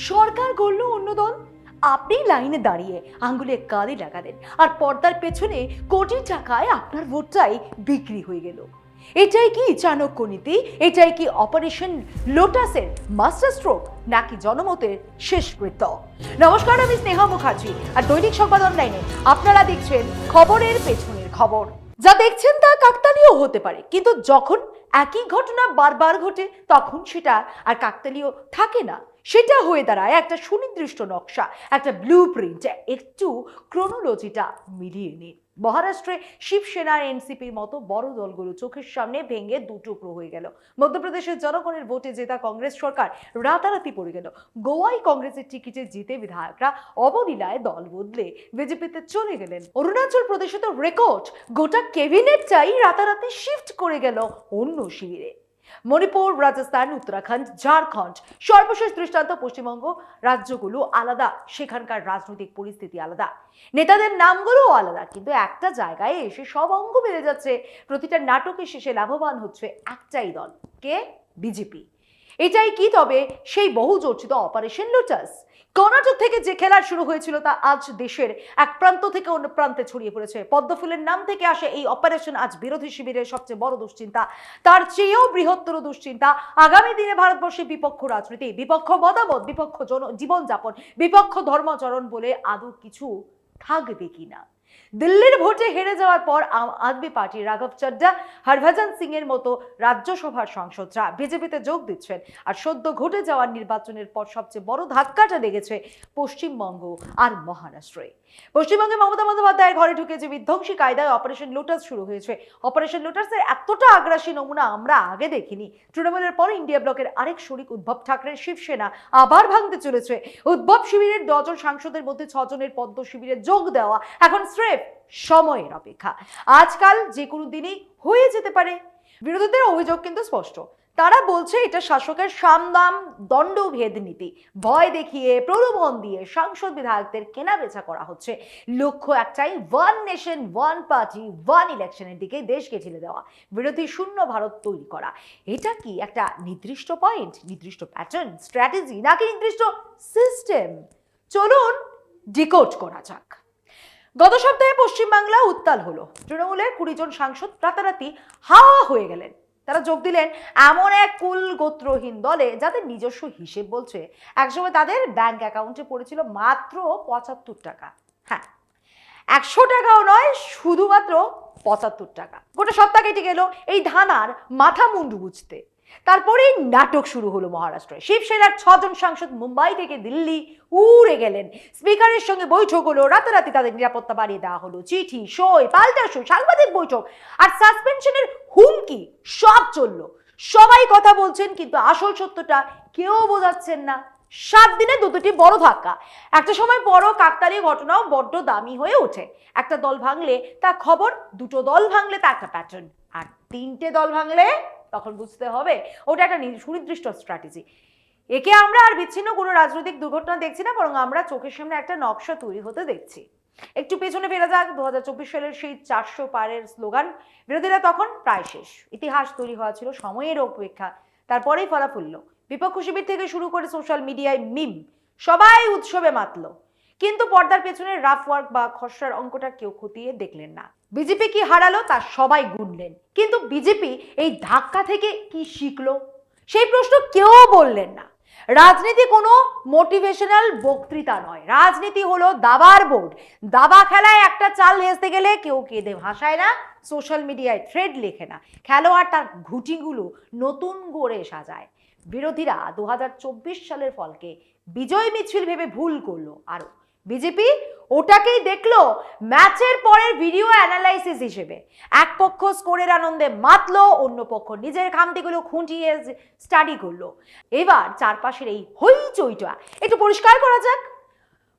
সরকার গড়ল অন্য দল, আপনি লাইনে দাঁড়িয়ে আঙ্গুলে কালি লাগালেন আর পর্দার পেছনে কোটি টাকায় আপনার ভোটটাই বিক্রি হয়ে গেল। এটাই কি চাণক্য নীতি? এটাই কি অপারেশন লোটাসের মাস্টার স্ট্রোক, নাকি জনমতের শেষকৃত্য? নমস্কার, আমি স্নেহা মুখার্জি আর দৈনিক সংবাদ অনলাইনে আপনারা দেখছেন খবরের পেছনের খবর। যা দেখছেন তা কাকতালীয় হতে পারে, কিন্তু যখন একই ঘটনা বারবার ঘটে তখন সেটা আর কাকতালীয় থাকে না, সেটা হয়ে দাঁড়ায় একটা সুনির্দিষ্ট নকশা, একটা ব্লু প্রিন্ট। একটু ক্রোনোলজিটা মিলিয়ে নিন। মহারাষ্ট্রে শিবসেনা, এনসিপির মতো বড় দলগুলো চোখের সামনে ভেঙে দুটুকরো হয়ে গেল। মধ্যপ্রদেশের জনগণের ভোটে জেতা কংগ্রেস সরকার রাতারাতি পড়ে গেল। গোয়ায় কংগ্রেসের টিকিটে জিতে বিধায়করা অবলীলায় দল বদলে বিজেপিতে চলে গেলেন। অরুণাচল প্রদেশে তো রেকর্ড, গোটা ক্যাবিনেটটাই রাতারাতি শিফট করে গেল অন্য শিবিরে। মণিপুর, রাজস্থান, উত্তরাখণ্ড, ঝাড়খণ্ড, সর্বশেষ দৃষ্টান্ত পশ্চিমবঙ্গ। রাজ্যগুলো আলাদা, সেখানকার রাজনৈতিক পরিস্থিতি আলাদা, নেতাদের নামগুলোও আলাদা, কিন্তু একটা জায়গায় এসে সব অঙ্গ মিলে যাচ্ছে। প্রতিটা নাটকের শেষে লাভবান হচ্ছে একটাই দল, কে? বিজেপি। এটাই কি তবে সেই বহু চর্চিত অপারেশন লোটাস? কর্ণাটক থেকে যে খেলা শুরু হয়েছিল তা আজ দেশের এক প্রান্ত থেকে অন্য প্রান্তে ছড়িয়ে পড়েছে। পদ্মফুলের নাম থেকে আসে এই অপারেশন আজ বিরোধী শিবিরের সবচেয়ে বড় দুশ্চিন্তা। তার চেয়েও বৃহত্তর দুশ্চিন্তা আগামী দিনে ভারতবর্ষে বিপক্ষ রাজনীতি, বিপক্ষ মতামত, বিপক্ষ জীবনযাপন, বিপক্ষ ধর্মাচরণ বলে আদৌ কিছু থাকবে কিনা। দিল্লির ভোটে হেরে যাওয়ার পর আম আদমি পার্টির রাঘব চড্ডা, হরভজন সিং এর মতো রাজ্যসভার সাংসদরা বিজেপিতে যোগ দিচ্ছেন। আর সদ্য ঘটে যাওয়ার নির্বাচনের পর সবচেয়ে বড় ধাক্কাটা লেগেছে পশ্চিমবঙ্গ আর মহারাষ্ট্রে। পশ্চিমবঙ্গে মমতা বন্দ্যোপাধ্যায়ের ঘরে ঢুকে যে বিধ্বংসী কায়দায় অপারেশন লোটাস শুরু হয়েছে, অপারেশন লোটাসের এতটা আগ্রাসী নমুনা আমরা আগে দেখিনি। তৃণমূলের পর ইন্ডিয়া ব্লকের আরেক শরিক উদ্ধব ঠাকরের শিবসেনা আবার ভাঙতে চলেছে। উদ্ধব শিবিরের 10 জন সাংসদের মধ্যে 6 জনের পদ্ম শিবিরে যোগ দেওয়া এখন স্রেফ সময়ের অপেক্ষা। আজকাল যে কোনো দিনই হয়ে যেতে পারে। বিরোধীদের অভিযোগ কিন্তু স্পষ্ট, তারা বলছে এটা শাসকের সামদাম দণ্ডভেদ নীতি। ভয় দেখিয়ে, প্রলোভন দিয়ে সাংসদ বিধায়কদের কেনা বেচা করা হচ্ছে। লক্ষ্য একটাই, one nation, one party, one ইলেকশনের দিকে দেশকে ঠেলে দেওয়া, বিরোধী শূন্য ভারত তৈরি করা। এটা কি একটা নির্দিষ্ট পয়েন্ট, নির্দিষ্ট প্যাটার্ন, স্ট্র্যাটেজি, নাকি নির্দিষ্ট সিস্টেম? চলুন ডিকোড করা যাক। গত সপ্তাহে পশ্চিমবাংলা উত্তাল হলো। তৃণমূলের 20 জন সাংসদ রাতারাতি হাওয়া হয়ে গেলেন। তারা যোগ দিলেন এমন এক কুল গোত্রহীন দলে যাদের নিজস্ব হিসেব বলছে একসময় তাদের ব্যাংক অ্যাকাউন্টে পড়েছিল মাত্র 75 টাকা। হ্যাঁ, 100 টাকাও নয়, শুধুমাত্র 75 টাকা। গোটা সপ্তাহ কেটে গেল এই ধানার মাথা মুন্ডু বুঝতে। তারপরেই নাটক শুরু হলো মহারাষ্ট্রে। শিবসেনার 6 জন সাংসদ মুম্বাই থেকে দিল্লি উড়ে গেলেন। স্পিকারের সঙ্গে বৈঠক হলো, রাতারাতি তাদের নিরাপত্তা বাড়িয়ে দেওয়া হলো। চিঠি, সই, পাল্টা সই, সাংবাদিক বৈঠক আর সাসপেনশনের হুমকি সব চললো। সবাই কথা বলছেন, কিন্তু আসল সত্যটা কেউ বোঝাচ্ছেন না। 7 দিনে দুটি বড় ধাক্কা। একটা সময় বড় কাকতালীয় ঘটনাও বড্ড দামি হয়ে ওঠে। একটা দল ভাঙলে তা খবর, দুটো দল ভাঙলে তা একটা প্যাটার্ন, আর 3টে দল ভাঙলে তখন বুঝতে হবে ওটা একটা সুনির্দিষ্ট স্ট্র্যাটেজি। একে আমরা আর বিচ্ছিন্ন কোনো রাজনৈতিক দুর্ঘটনা দেখছি না, বরং আমরা চোখের সামনে একটা নকশা তৈরি হতে দেখছি। একটু পেছনে ফেরা যাক, 2024 সালের সেই 400 পারের স্লোগান। বিরোধীরা তখন প্রায় শেষ, ইতিহাস তৈরি হওয়া ছিল সময়ের অপেক্ষা। তারপরেই ফলাফল, বিপক্ষ শিবির থেকে শুরু করে সোশ্যাল মিডিয়ায় মিম, সবাই উৎসবে মাতলো। কিন্তু পর্দার পেছনে রাফ ওয়ার্ক বা খসড়ার অঙ্কটা কেউ খতিয়ে দেখলেন না। বিজেপি কি হারালো তা সবাই গুনলেন, কিন্তু বিজেপি এই ধাক্কা থেকে কি শিখলো সেই প্রশ্ন কেউ বললেন না। রাজনীতি কোনো মোটিভেশনাল বক্তৃতা নয়, রাজনীতি হলো দাবার বোর্ড। দাবা খেলায় একটা চাল হেসতে গেলে কেউ কেঁদে ভাসায় না, সোশ্যাল মিডিয়ায় থ্রেড লেখে না, খেলোয়াড় তার ঘুঁটিগুলো নতুন করে সাজায়। বিরোধীরা 2024 সালের ফলকে বিজয় মিছিল ভেবে ভুল করলো, আর বিজেপি ওটাকেই দেখলো ম্যাচের পরের ভিডিও অ্যানালাইসিস হিসেবে। এক পক্ষ স্কোরের আনন্দে মাতলো, অন্য পক্ষ নিজের খামতিগুলো খুঁটিয়ে স্টাডি করলো। এবার চারপাশের এই হইচইটা একটু পরিষ্কার করা যাক।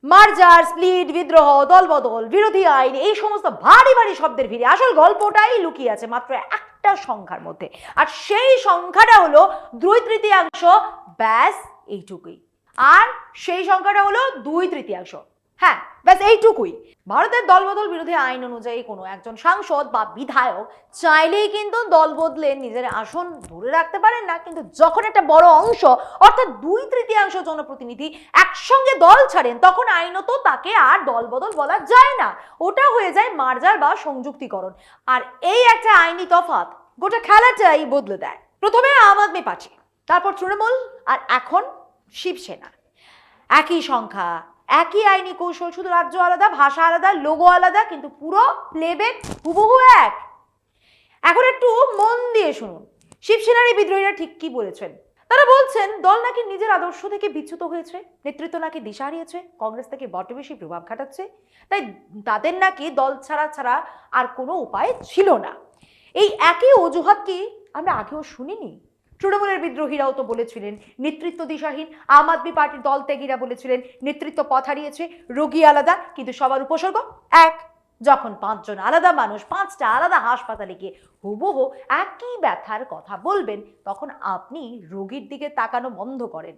মার্জার, স্প্লিট, বিদ্রোহ, দলবদল, বিরোধী আইন, এই সমস্ত ভারী ভারী শব্দের ভিড়ে আসল গল্পটাই লুকিয়ে আছে মাত্র একটা সংখ্যার মধ্যে, আর সেই সংখ্যাটা হলো 2/3। ব্যাস এইটুকুই। আর সেই সংখ্যাটা হলো 2/3। হ্যাঁ, ব্যাস এইটুকুই। ভারতের দলবদল বিরোধী আইন অনুযায়ী কোনো একজন সাংসদ বা বিধায়ক চাইলেই কিন্তু দল বদলে নিজের আসন ধরে রাখতে পারেন না, কিন্তু যখন একটা বড় অংশ অর্থাৎ 2/3 জনপ্রতিনিধি একসঙ্গে দল ছাড়েন তখন আইনত তাকে আর দলবদল বলা যায় না, ওটা হয়ে যায় মার্জার বা সংযুক্তিকরণ। আর এই একটা আইনি তফাৎ গোটা খেলাটাই বদলে দেয়। প্রথমে আম আদমি পার্টি, তারপর তৃণমূল, আর এখন শিবসেনা। একই সংখ্যা, একই আইনি কৌশল, শুধু রাজ্য আলাদা, ভাষা আলাদা, লোগো আলাদা, কিন্তু পুরো প্লেব্যাক হুবহু এক। এখন একটু মন দিয়ে শুনুন শিবসেনার এই বিদ্রোহীরা ঠিক কি বলেছেন। তারা বলছেন দল নাকি নিজের আদর্শ থেকে বিচ্যুত হয়েছে, নেতৃত্ব নাকি দিশা হারিয়েছে, কংগ্রেস থেকে বড্ড বেশি প্রভাব খাটাচ্ছে, তাই তাদের নাকি দল ছাড়া আর কোনো উপায় ছিল না। এই একই অজুহাত কি আমরা আগেও শুনিনি? তৃণমূলের বিদ্রোহীরাও তো বলেছিলেন নেতৃত্ব দিশাহীন, আম আদমি পার্টির দল ত্যাগীরা বলেছিলেন নেতৃত্ব পথ হারিয়েছে, রোগী আলাদা কিন্তু সবার উপসর্গ এক। যখন 5 জন আলাদা মানুষ 5টা আলাদা হাসপাতালে গিয়ে হুবহু একই ব্যথার কথা বলবেন, তখন আপনি রোগীর দিকে তাকানো বন্ধ করেন।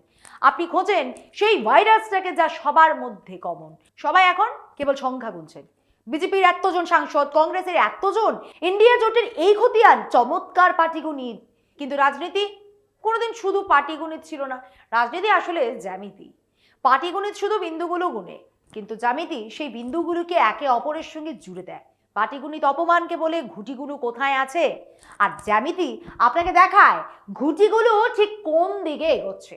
আপনি খোঁজেন সেই ভাইরাসটাকে যা সবার মধ্যে কমন। সবাই এখন কেবল সংখ্যা গুনছেন। বিজেপির এতজন সাংসদ, কংগ্রেসের এতজন, ইন্ডিয়া জোটের এই খতিয়ান, চমৎকার পাটিগণিত। কিন্তু রাজনীতি কোনোদিন শুধু পাটিগণিত ছিল না। রাজনীতি আসলে জ্যামিতি। পাটিগণিত শুধু বিন্দুগুলো গুনে, কিন্তু জ্যামিতি সেই বিন্দুগুলোকে একে অপরের সঙ্গে জুড়ে দেয়। পাটিগণিত অপমানকে বলে ঘুঁটিগুলো কোথায় আছে, আর জ্যামিতি আপনাকে দেখায় ঘুঁটিগুলো ঠিক কোন দিকে এগোচ্ছে।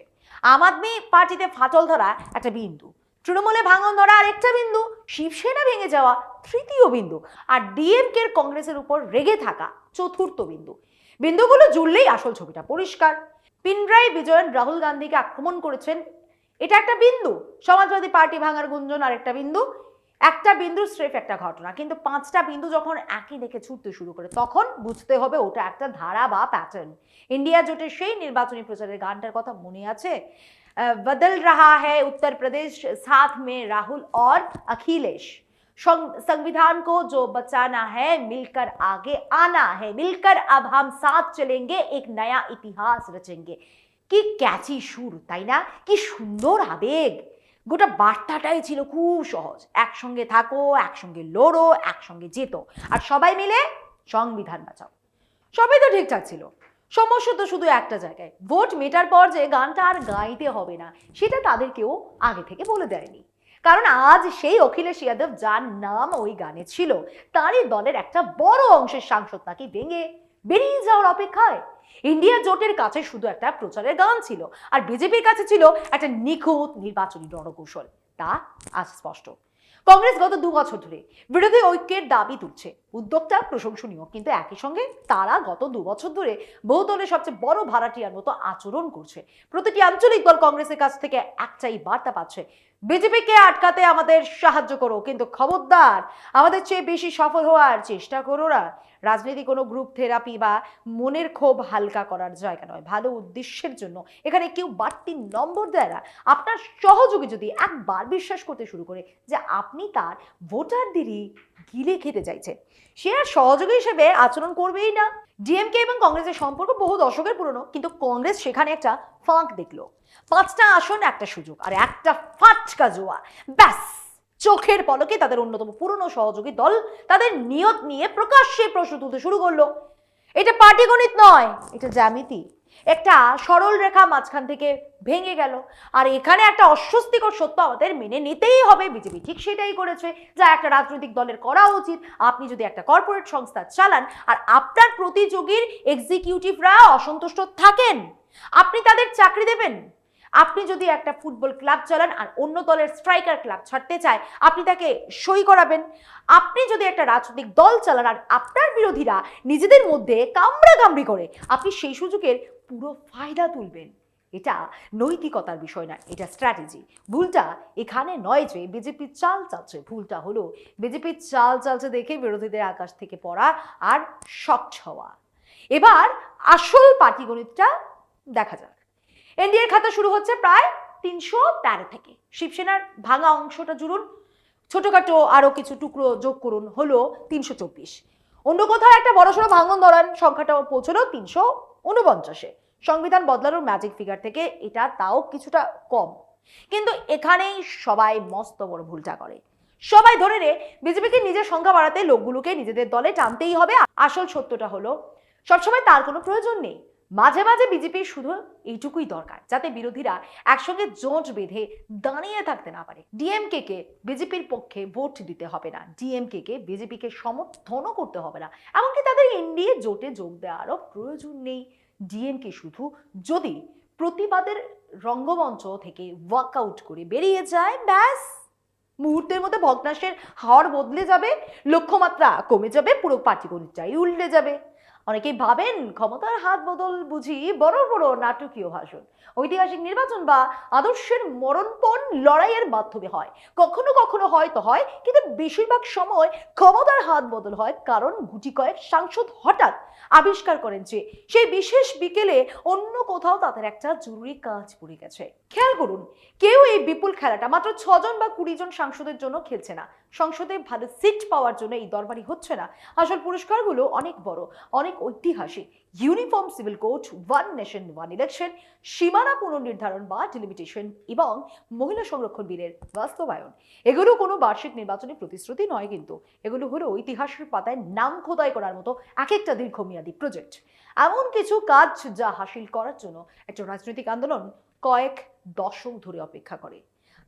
আম আদমি পার্টিতে ফাটল ধরা একটা বিন্দু, তৃণমূলে ভাঙন ধরা আরেকটা বিন্দু, শিবসেনা ভেঙে যাওয়া তৃতীয় বিন্দু, আর ডিএমকে কংগ্রেসের উপর রেগে থাকা চতুর্থ বিন্দু। বিন্দুগুলো জুড়লেই আসল ছবিটা পরিষ্কার। পিনরাই বিজয়ন রাহুল গান্ধীকে আক্রমণ করেছেন, এটা একটা বিন্দু। সমাজবাদী পার্টি ভাঙার গুঞ্জন আরেকটা বিন্দু। একটা বিন্দু স্রেফ একটা ঘটনা, কিন্তু 5টা বিন্দু যখন একই দিকে ছুটতে শুরু করে তখন বুঝতে হবে ওটা একটা ধারা বা প্যাটার্ন। ইন্ডিয়া জোটের সেই নির্বাচনী প্রচারের গানটার কথা মনে আছে? বদল রাহা হ্যায় উত্তর প্রদেশ, সাথ মে রাহুল और अखिलेश, संविधान को जो बचाना है मिलकर आगे आना है, मिलकर अब हम साथ चलेंगे एक नया इतिहास रचेंगे। কি ক্যাচি সুর, তাই না? কি সুন্দর আবেগ। গোটা বার্তাটাই ছিল খুব সহজ, একসঙ্গে থাকো, একসঙ্গে লড়ো, একসঙ্গে যেতো, আর সবাই মিলে সংবিধান বাঁচাও। সবই তো ঠিকঠাক ছিল, সমস্যা তো শুধু একটা জায়গায়, ভোট মেটার পর যে গানটা আর গাইতে হবে না সেটা তাদেরকেও আগে থেকে বলে দেয়নি। কারণ আজ সেই অখিলেশ যাদব যার নাম ওই গানে ছিল, তারই দলের একটা বড় অংশের সাংসদ নাকি ভেঙে বেরিয়ে যাওয়ার অপেক্ষায়। ইন্ডিয়া জোটের কাছে শুধু একটা প্রচারের গান ছিল, আর বিজেপির কাছে ছিল একটা নিখুঁত নির্বাচনী রণকৌশল। তা আজ স্পষ্ট। কংগ্রেস গত 2 বছর ধরে বিরোধী ঐক্যের দাবি তুলছে, উদ্যোগটা প্রশংসনীয়, কিন্তু একই সঙ্গে তারা গত 2 বছর ধরে বহুদলের সবচেয়ে বড় ভাড়াটিয়ার মতো আচরণ করছে। প্রতিটি আঞ্চলিক দল কংগ্রেসের কাছ থেকে একটাই বার্তা পাচ্ছে, বিজেপিকে আটকাতে আমাদের সাহায্য করো, কিন্তু খবরদার আমাদের চেয়ে বেশি সফল হওয়ার চেষ্টা করো না। রাজনীতি কোনো গ্রুপ থেরাপি বা মনের ক্ষোভ হালকা করার জায়গা নয়। ভালো উদ্দেশ্যের জন্য এখানে কেউ বাড়তি নম্বর দেয় না। আপনার সহযোগী যদি একবার বিশ্বাস করতে শুরু করে যে আপনি তার ভোটারদেরই গিলে খেতে চাইছেন, সে আর সহযোগী হিসেবে আচরণ করবেই না। ডিএমকে এবং কংগ্রেসের সম্পর্ক বহু দশকের পুরনো, কিন্তু কংগ্রেস সেখানে একটা ফাঁক দেখলো। 5টা আসন, একটা সুযোগ, আর একটা ফাটকা জোয়া। ব্যাস, চোখের পলকে তাদের অন্যতম পুরনো সহযোগী দল তাদের নিয়ত নিয়ে প্রকাশ্যে প্রশ্ন তুলতে শুরু করলো। এটা পাটিগণিত নয়, এটা জ্যামিতি। একটা সরল রেখা মাঝখান থেকে ভেঙে গেল, আর এখানে একটা অস্বস্তিকর সত্য আমাদের মেনে নিতেই হবে, বিজেপি ঠিক সেটাই করেছে যা একটা রাজনৈতিক দলের করা উচিত। আপনি যদি একটা কর্পোরেট সংস্থা চালান আর আপনার প্রতিযোগীর এক্সিকিউটিভরা অসন্তুষ্ট থাকেন, আপনি তাদের চাকরি দেবেন? আপনি যদি একটা ফুটবল ক্লাব চালান আর অন্য দলের স্ট্রাইকার ক্লাব ছাড়তে চায়, আপনি তাকে সই করাবেন? আপনি যদি একটা রাজনৈতিক দল চালান আর আপনার বিরোধীরা নিজেদের মধ্যে কামড়াকামড়ি করে, আপনি সেই সুযোগের পুরো ফায়দা তুলবেন? এটা নৈতিকতার বিষয় না, এটা স্ট্র্যাটেজি। ভুলটা এখানে নয় যে বিজেপি চাল চালছে, ভুলটা হলো বিজেপি চাল চালছে দেখে বিরোধীদের আকাশ থেকে পড়া আর শক হওয়া। এবার আসল পাটিগণিতটা দেখা যাক। এনডিএর খাতা শুরু হচ্ছে প্রায় 313 থেকে। শিবসেনার ভাঙা অংশটা জুড়ুন, ছোটখাটো আরো কিছু টুকরো যোগ করুন, হলো 324। অন্য কোথাও একটা বড়সড় ভাঙন ধরান, সংখ্যাটা পৌঁছলো 349-এ। সংবিধান বদলানোর ম্যাজিক ফিগার থেকে এটা তাও কিছুটা কম। কিন্তু এখানেই সবাই মস্ত বড় ভুলটা করে। সবাই ধরে রে বিজেপিকে নিজের সংখ্যা বাড়াতে লোকগুলোকে নিজেদের দলে টানতেই হবে। আসল সত্যটা হলো সবসময় তার কোনো প্রয়োজন নেই। মাঝে মাঝে বিজেপির শুধু এইটুকুই দরকার, যাতে বিরোধীরা একসঙ্গে জোট বেঁধে দাঁড়িয়ে থাকতে না পারে। ডিএমকে কে বিজেপির পক্ষে ভোট দিতে হবে না, ডিএমকে কে বিজেপিকে সমর্থনও করতে হবে না, এমনকি তাদের এনডিএ জোটে যোগ দেওয়ারও প্রয়োজন নেই। ডিএমকে শুধু যদি প্রতিবাদের রঙ্গমঞ্চ থেকে ওয়াকআউট করে বেরিয়ে যায়, ব্যাস মুহূর্তের মধ্যে ভগ্নাশের হাওয়ার বদলে যাবে, লক্ষ্যমাত্রা কমে যাবে, পুরো পাটিগণিতটাই উল্টে যাবে। অনেকেই ভাবেন ক্ষমতার হাত বদল বুঝি বড় বড় নাটকীয় ভাষণ, ঐতিহাসিক নির্বাচন বা আদর্শের মরণপণ লড়াইয়ের মাধ্যমে হয়। কখনো কখনো হয়তো হয়, কিন্তু বেশিরভাগ সময় ক্ষমতার হাত বদল হয় কারণ গুটি কয়েক সাংসদ হঠাৎ আবিষ্কার করেন যে সেই বিশেষ বিকেলে অন্য কোথাও তাদের একটা জরুরি কাজ পড়ে গেছে। খেয়াল করুন, কেউ এই বিপুল খেলাটা মাত্র 6 জন বা 20 জন সাংসদের জন্য খেলছে না, সংসদে ভালো সিট পাওয়ার জন্য এই দরবারি হচ্ছে না। আসল পুরস্কারগুলো অনেক বড়, অনেক ঐতিহাসিক। Uniform civil code, one nation one election, সীমানা পুনর্নির্ধারণ বা ডিলিমিটেশন এবং মহিলা সংরক্ষণ বিলের বাস্তবায়ন। এগুলো কোনো বার্ষিক নির্বাচনী প্রতিশ্রুতি নয়, কিন্তু এগুলো হলো ইতিহাসের পাতায় নাম খোদাই করার মতো এক একটা দীর্ঘমেয়াদী প্রজেক্ট। এমন কিছু কাজ যা হাসিল করার জন্য একটা রাজনৈতিক আন্দোলন কয়েক দশক ধরে অপেক্ষা করে।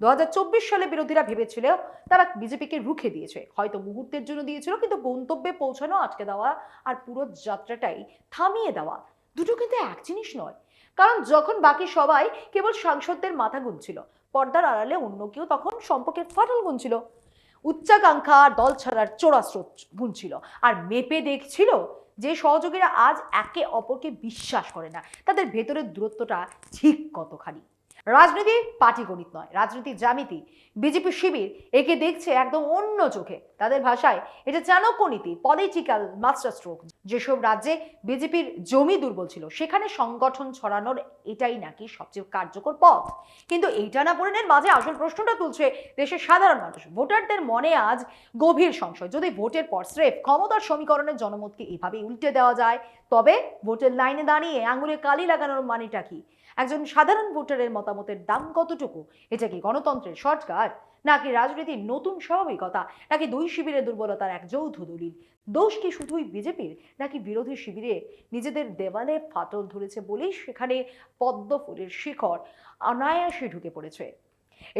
2024 সালে বিরোধীরা ভেবেছিল তারা বিজেপিকে রুখে দিয়েছে, হয়তো মুহূর্তের জন্য দিয়েছিল, কিন্তু গন্তব্যে পৌঁছানো আটকে দেওয়া আর পুরো যাত্রাটাই থামিয়ে দেওয়া দুটো কিন্তু এক জিনিস নয়। কারণ যখন বাকি সবাই কেবল সাংসদদের মাথা গুনছিল, পর্দার আড়ালে অন্য কেউ তখন সম্পর্কের ফাটল গুনছিল, উচ্চাকাঙ্ক্ষা দল ছাড়ার চোরাস্রোত গুনছিল, আর মেপে দেখছিল যে সহযোগীরা আজ একে অপরকে বিশ্বাস করে না, তাদের ভেতরের দূরত্বটা ঠিক কতখানি। রাজনীতি পাটিগণিত নয়, রাজনীতি জ্যামিতি। বিজেপি শিবির একে দেখছে একদম অন্য চোখে। তাদের ভাষায় এটা চাণক্য নীতি, পলিটিক্যাল মাস্টার স্ট্রোক। যেসব রাজ্যে বিজেপির জমি দুর্বল ছিল সেখানে সংগঠন ছড়ানোর এটাই নাকি সবচেয়ে কার্যকর পথ। কিন্তু এই টানাপোড়েনের মাঝে আসল প্রশ্নটা তুলছে দেশের সাধারণ মানুষ। ভোটারদের মনে আজ গভীর সংশয়, যদি ভোটের পর স্রেফ ক্ষমতার সমীকরণের জনমতকে এভাবে উল্টে দেওয়া যায়, তবে ভোটের লাইনে দাঁড়িয়ে আঙুলে কালি লাগানোর মানেটা কি? একজন সাধারণ ভোটারের মতামতের দাম কতটুকু? এটা কি গণতন্ত্রের শর্টকাট, নাকি রাজনীতির নতুন স্বাভাবিকতা, নাকি দুই শিবিরের দুর্বলতার এক যৌথ দলিল? দোষ কি শুধুই বিজেপির, নাকি বিরোধী শিবিরে নিজেদের দেওয়ালে ফাটল ধরেছে বলেই সেখানে পদ্ম ফুলের শিখর অনায়াসে ঢুকে পড়েছে?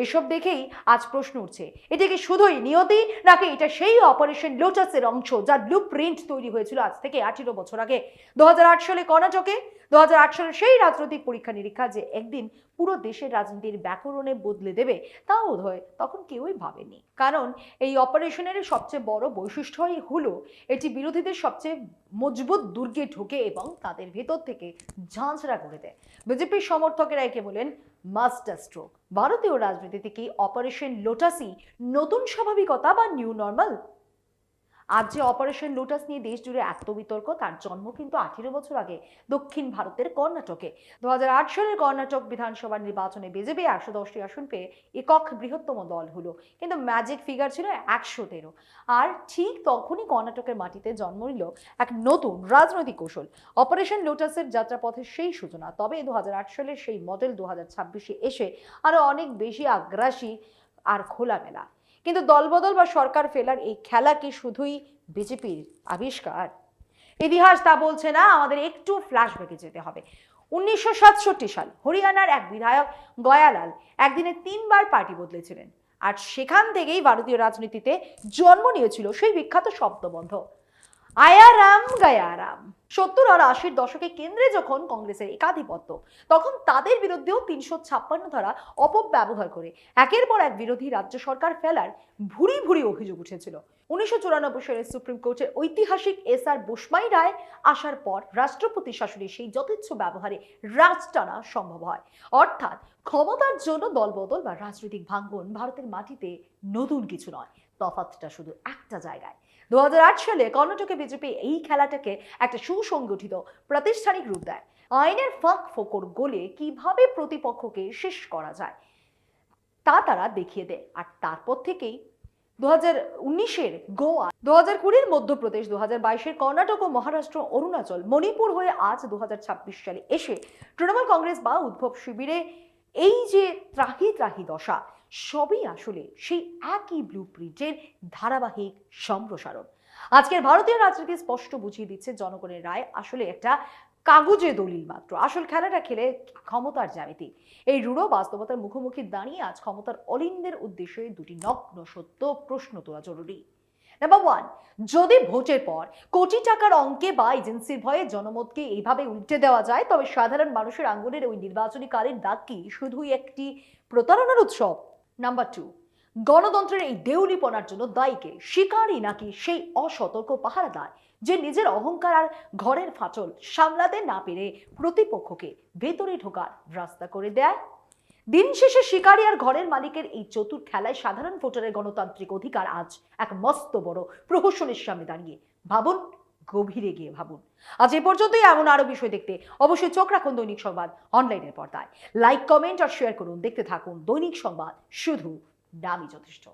এসব দেখেই আজ প্রশ্ন উঠছে, এটা কি শুধুই নিয়তি, নাকি এটা সেই অপারেশন লোটাসের অংশ যার ব্লু প্রিন্ট তৈরি হয়েছিল আজ থেকে 18 বছর আগে 2008 সালে কর্ণাটকে? 2008 সালের সেই রাজনৈতিক পরীক্ষা নিরীক্ষা যে একদিন পুরো দেশের রাজনীতির ব্যাকরণে বদলে দেবে, তা বোধহয় তখন কেউই ভাবেনি। কারণ এই অপারেশনের সবচেয়ে বড় বৈশিষ্ট্যই হলো এটি বিরোধীদের সবচেয়ে মজবুত দুর্গে ঢোকে এবং তাদের ভেতর থেকে ঝাঁঝরা করে দেয়। বিজেপির সমর্থকেরা একে বলেন মাস্টার স্ট্রোক। ভারতীয় রাজনীতিতে কি অপারেশন লোটাসই নতুন স্বাভাবিকতা বা নিউ নর্মাল? আজ যে অপারেশন লোটাস নিয়ে দেশ জুড়ে এত বিতর্ক, তার জন্ম কিন্তু 18 বছর আগে দক্ষিণ ভারতের কর্ণাটকে। 2008 সালের কর্ণাটক বিধানসভা নির্বাচনে বিজেপি 110টি আসন পেয়ে একক বৃহত্তম দল হলো, কিন্তু ম্যাজিক ফিগার ছিল 113। আর ঠিক তখনই কর্ণাটকের মাটিতে জন্ম নিল এক নতুন রাজনৈতিক কৌশল, অপারেশন লোটাসের যাত্রাপথের সেই সূচনা। তবে 2008 সালের সেই মডেল 2026-এ এসে আরো অনেক বেশি আগ্রাসী আর খোলামেলা। কিন্তু দলবদল বা সরকার ফেলার এই খেলা কি শুধুই বিজেপির আবিষ্কার? ইতিহাস তা বলছে না। আমাদের একটু ফ্ল্যাশব্যাকে যেতে হবে। 1967 সাল, হরিয়ানার এক বিধায়ক গয়ালাল একদিনে 3 বার পার্টি বদলেছিলেন, আর সেখান থেকেই ভারতীয় রাজনীতিতে জন্ম নিয়েছিল সেই বিখ্যাত শব্দবন্ধ আয়ারাম গায়ারাম। 70 আর 80-র দশকে কেন্দ্রে যখন কংগ্রেসের একাধিপত্য, তখন তাদের বিরুদ্ধেও 356 ধারা অপব্যবহার করে একের পর এক বিরোধী রাজ্য সরকার ফেলার ভুরি ভুরি অভিযোগ উঠেছিল। 1994 সালে সুপ্রিম কোর্টের ঐতিহাসিক SR বোসমাই রায় আসার পর রাষ্ট্রপতি শাসনের সেই যথেচ্ছ ব্যবহারে রাজ টানা সম্ভব হয়। অর্থাৎ ক্ষমতার জন্য দলবদল বা রাজনৈতিক ভাঙ্গন ভারতের মাটিতে নতুন কিছু নয়, তফাৎটা শুধু একটা জায়গায়। 2008 সালে কর্ণাটকে বিজেপি এই খেলাটাকে একটা সুসংগঠিত প্রাতিষ্ঠানিক রূপ দেয়। আইনের ফাঁক ফোকর গোলে কিভাবে প্রতিপক্ষকে শেষ করা যায় তা তারা দেখিয়ে দেয়। আর তারপর থেকেই 2019-এর গোয়া, 2020-র মধ্যপ্রদেশ, 2022-এর কর্ণাটক ও মহারাষ্ট্র, অরুণাচল, মণিপুর হয়ে আজ 2026 সালে এসে তৃণমূল কংগ্রেস বা উদ্ভব শিবিরে এই যে ত্রাহি ত্রাহি দশা সবই আসলে সেই একই ব্লু প্রিন্টের ধারাবাহিক সম্প্রসারণ। আজকের ভারতীয় রাজনীতি স্পষ্ট বুঝিয়ে দিচ্ছে জনগণের রায় আসলে একটা কাগজে দলিল মাত্র, আসল খেলাটা খেলে ক্ষমতার জ্যামিতি। এই রূঢ় বাস্তবতার মুখোমুখি দাঁড়িয়ে আজ ক্ষমতার অলিন্দের উদ্দেশ্যে দুটি নগ্ন সত্য প্রশ্ন তোলা জরুরি। নাম্বার ওয়ান, যদি ভোটের পর কোটি টাকার অঙ্কে বা এজেন্সির ভয়ে জনমতকে এইভাবে উল্টে দেওয়া যায়, তবে সাধারণ মানুষের আঙ্গুলের ওই নির্বাচনী কালের দাগ কি শুধুই একটি প্রতারণার উৎসব? নাম্বার টু, গণতন্ত্রের এই দেউলিপনার জন্য দায়ীকে শিকারী নাকি সেই অসতর্ক পাহারাদার যে নিজের অহংকার আর ঘরের ফাটল সামলাতে না পেরে প্রতিপক্ষকে ভেতরে ঢোকার রাস্তা করে দেয়? দিন শেষে শিকারী আর ঘরের মালিকের এই চতুর খেলায় সাধারণ ভোটারের গণতান্ত্রিক অধিকার আজ এক মস্ত বড় প্রহসনের সামনে দাঁড়িয়ে। ভাবুন, গভীরে গিয়ে ভাবুন। আজ এ পর্যন্তই। এমন আরো বিষয় দেখতে অবশ্যই চোখ রাখুন দৈনিক সংবাদ অনলাইনের পর্দায়। লাইক, কমেন্ট আর শেয়ার করুন। দেখতে থাকুন দৈনিক সংবাদ, শুধু নামই যথেষ্ট।